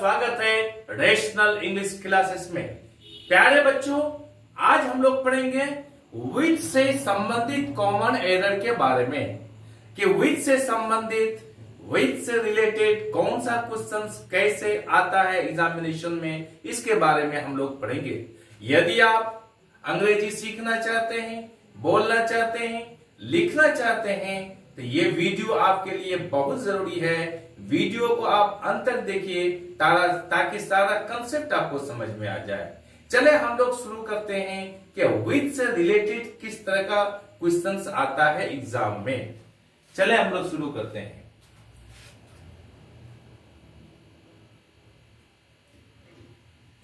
स्वागत है rational English classes में। प्यारे बच्चों, आज हम लोग पढ़ेंगे विच से संबंधित कॉमन एरर के बारे में कि विच से संबंधित, विच से रिलेटेड कौन सा क्वेश्चन कैसे आता है एग्जामिनेशन में, इसके बारे में हम लोग पढ़ेंगे। यदि आप अंग्रेजी सीखना चाहते हैं, बोलना चाहते हैं, लिखना चाहते हैं तो ये वीडियो आपके लिए बहुत जरूरी है। वीडियो को आप अंत तक देखिए ताकि सारा कंसेप्ट आपको समझ में आ जाए। चले हम लोग शुरू करते हैं कि विच से रिलेटेड किस तरह का क्वेश्चंस आता है एग्जाम में। चले हम लोग शुरू करते हैं।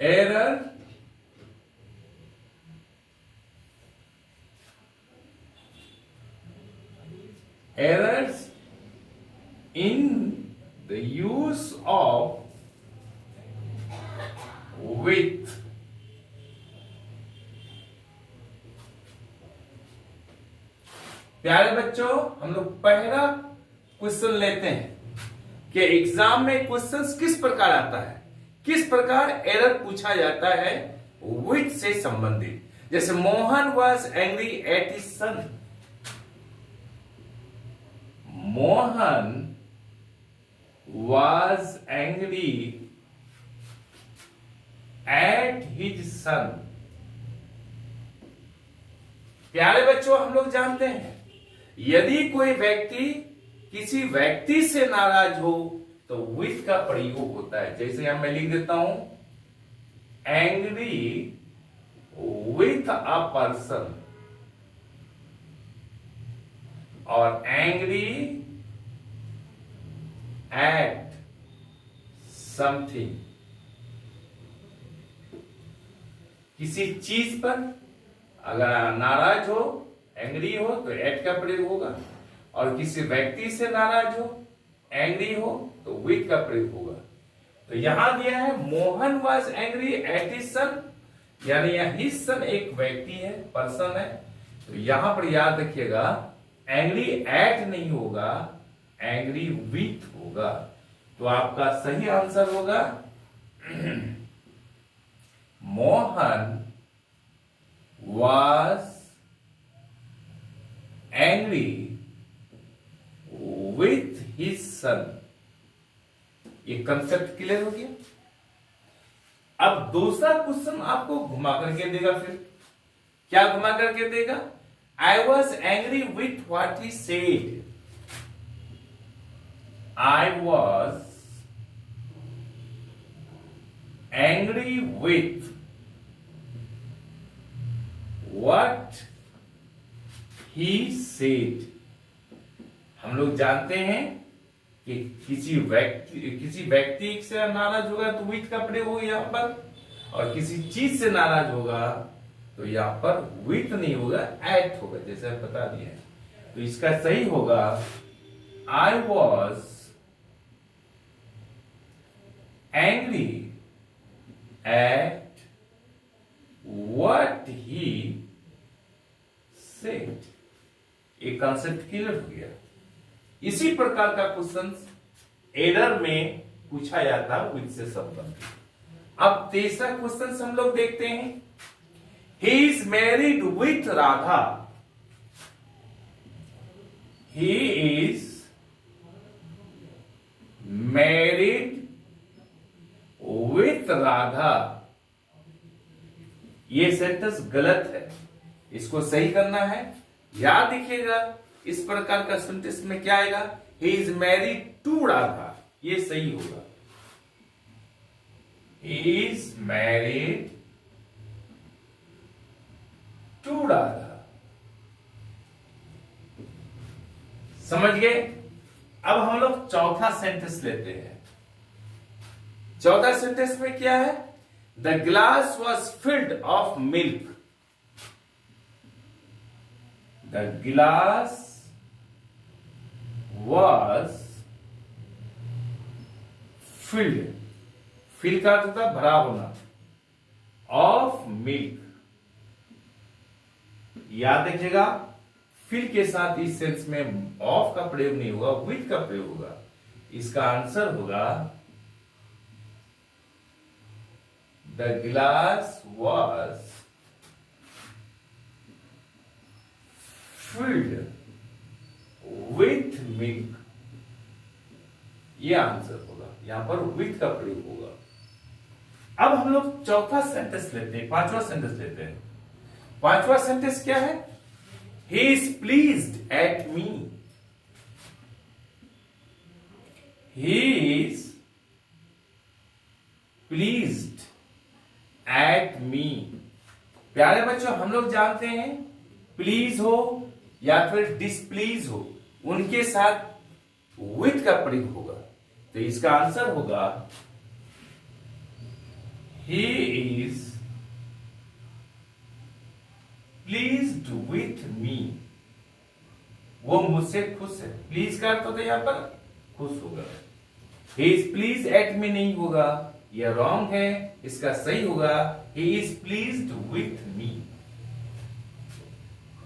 Error errors in the use of with। प्यारे बच्चों, हम लोग पहला क्वेश्चन लेते हैं कि एग्जाम में क्वेश्चंस किस प्रकार आता है, किस प्रकार एरर पूछा जाता है विच से संबंधित। जैसे Mohan was angry at his son. Mohan was angry at his son। प्यारे बच्चों, हम लोग जानते हैं यदि कोई व्यक्ति किसी व्यक्ति से नाराज हो तो विथ का प्रयोग होता है। जैसे यहां मैं लिख देता हूं एंग्री विथ अ पर्सन और एंग्री एट समथिंग। किसी चीज पर अगर नाराज हो, एंग्री हो तो एट का प्रयोग होगा, और किसी व्यक्ति से नाराज हो, एंग्री हो तो विथ का प्रयोग होगा। तो यहां दिया है Mohan was angry at his son, यानी हिज सन एक व्यक्ति है, पर्सन है। तो यहां पर याद रखिएगा एंग्री एट नहीं होगा, एंग्री विथ होगा। तो आपका सही आंसर होगा Mohan was angry with his son। ये कंसेप्ट क्लियर हो गया। अब दूसरा क्वेश्चन आपको घुमा करके देगा। फिर क्या घुमा करके देगा? I was angry with what he said। I was angry with what he said। हम लोग जानते हैं कि किसी व्यक्ति से नाराज होगा तो विथ का प्रयोग होगा यहां पर, और किसी चीज से नाराज होगा तो यहां पर विथ नहीं होगा, एट होगा, जैसे बता दिया है। तो इसका सही होगा I was angry at what he said. एक कंसेप्ट क्लियर हो गया। इसी प्रकार का क्वेश्चन एरर में पूछा जाता है विथ से संबंधित। अब तीसरा क्वेश्चन हम लोग देखते हैं। He is married with Radha। He is married with Radha। ये सेंटेंस गलत है, इसको सही करना है। याद रखिएगा इस प्रकार का सेंटेंस में क्या आएगा? He is married to Radha। ये सही होगा। He is married to Radha। समझ गए? अब हम लोग चौथा सेंटेंस लेते हैं। चौथा सेंटेंस में क्या है? The glass was filled of milk. The glass was filled, fill का अर्थ था भरा होना, ऑफ मिल्क। याद रखिएगा फिल के साथ इस सेंस में ऑफ का प्रयोग नहीं होगा, विथ का प्रयोग होगा। इसका आंसर होगा द गिलास वॉज फिल्ड विथ मिल्क। ये आंसर होगा, यहां पर विथ का प्रयोग होगा। अब हम लोग चौथा सेंटेंस लेते हैं, पांचवा सेंटेंस लेते हैं। पांचवा सेंटेंस क्या है? He is pleased at me. He is pleased at me. प्यारे बच्चों, हम लोग जानते हैं प्लीज हो या फिर डिसप्लीज हो, उनके साथ विथ का प्रयोग होगा। तो इसका आंसर होगा he is pleased with me। वो मुझसे खुश है। प्लीज का अर्थ होता है यहां पर खुश होगा। he is pleased at me नहीं होगा, यह रॉन्ग है। इसका सही होगा he is pleased with me।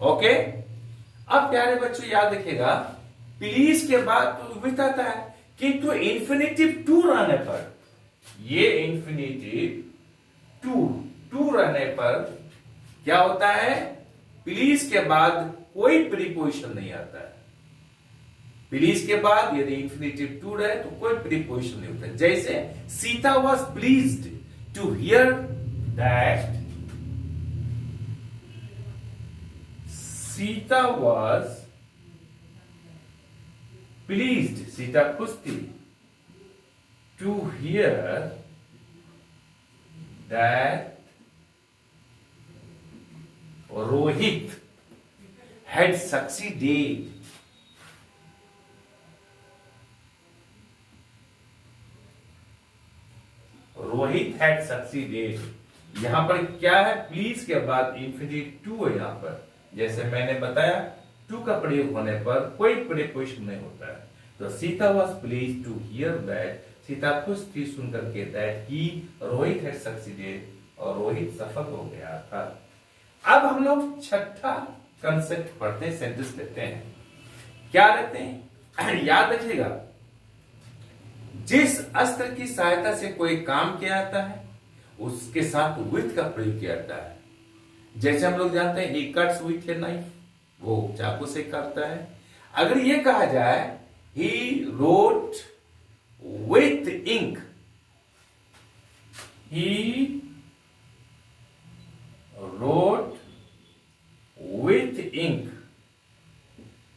Okay, अब प्यारे बच्चों याद रखिएगा, प्लीज के बाद तो विथ आता है, किंतु इंफिनिटिव टू रहने पर, ये इंफिनिटिव टू रहने पर क्या होता है? प्लीज के बाद कोई प्रीपोजिशन नहीं आता है। प्लीज के बाद यदि इंफिनिटिव टू रहे तो कोई प्रीपोजिशन नहीं होता। जैसे Sita was pleased to hear that, Sita was pleased, Sita खुश थी, to hear that Rohit had succeeded। Rohit had succeeded। यहां पर क्या है? प्लीज के बाद इंफिनिटिव टू है। यहां पर जैसे मैंने बताया, टू का प्रयोग होने पर कोई प्रीपोजिशन नहीं होता है। तो Sita was please to hear that, Sita खुश थी सुनकर के दैट ही रोहित हैड सक्सीडेड, और रोहित सफल हो गया था। अब हम लोग छठा कंसेप्ट पढ़ते हैं, सेंटेंस लेते हैं। क्या लेते हैं? याद रखिएगा, जिस अस्त्र की सहायता से कोई काम किया जाता है उसके साथ विथ का प्रयोग किया जाता है। जैसे हम लोग जानते हैं ही कट्स विथ ए नाइफ, वो चाकू से काटता है। अगर ये कहा जाए he wrote with ink, he wrote with ink,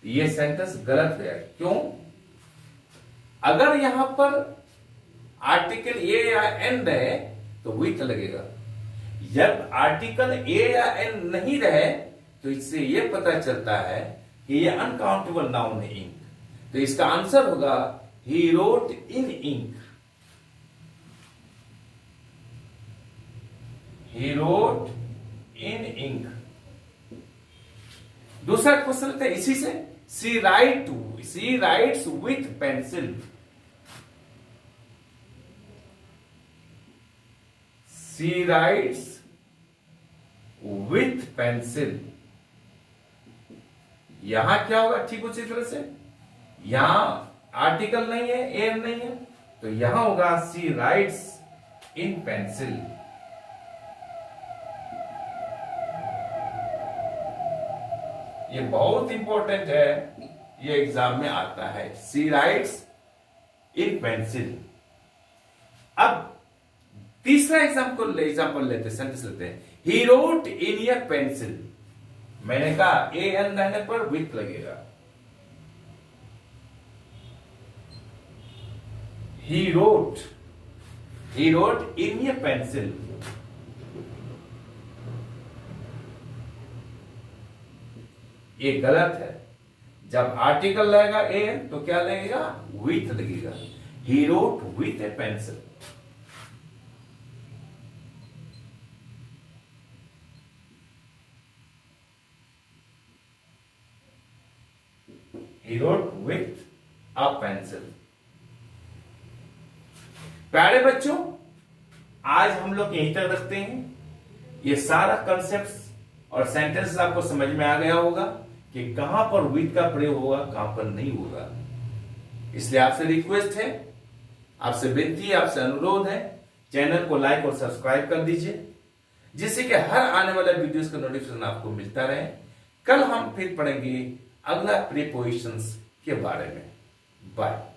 ये सेंटेंस गलत है। क्यों? अगर यहां पर आर्टिकल ए या एन रहे तो विथ लगेगा। जब आर्टिकल ए या एन नहीं रहे तो इससे यह पता चलता है कि यह अनकाउंटेबल नाउन है इंक। तो इसका आंसर होगा he wrote in ink। he wrote in ink। दूसरा क्वेश्चन लेते हैं इसी से। she writes with pencil। she writes with pencil। यहां क्या होगा? ठीक उसी तरह से यहां आर्टिकल नहीं है, एन नहीं है, तो यहां होगा सी राइट्स इन पेंसिल। ये बहुत इंपॉर्टेंट है, ये एग्जाम में आता है। सी राइट्स इन पेंसिल। अब तीसरा एग्जाम्पल लेते, सेंटेंस लेते हैं। He wrote in year pencil. मैंने कहा ए एन रहने पर विथ लगेगा। He wrote in a pencil। ये गलत है। जब आर्टिकल लगेगा ए तो क्या लगेगा? विथ लगेगा। He wrote with a pencil। He wrote with a pencil। प्यारे बच्चों, आज हम लोग यहीं तक रखते हैं। ये सारा कंसेप्ट और सेंटेंस आपको समझ में आ गया होगा कि कहां पर विथ का प्रयोग होगा, कहां पर नहीं होगा। इसलिए आपसे रिक्वेस्ट है, आपसे विनती है, आपसे अनुरोध है, चैनल को लाइक और सब्सक्राइब कर दीजिए, जिससे कि हर आने वाला वीडियोस का नोटिफिकेशन आपको मिलता रहे। कल हम फिर पढ़ेंगे अगला प्रीपोजिशंस के बारे में। बाय।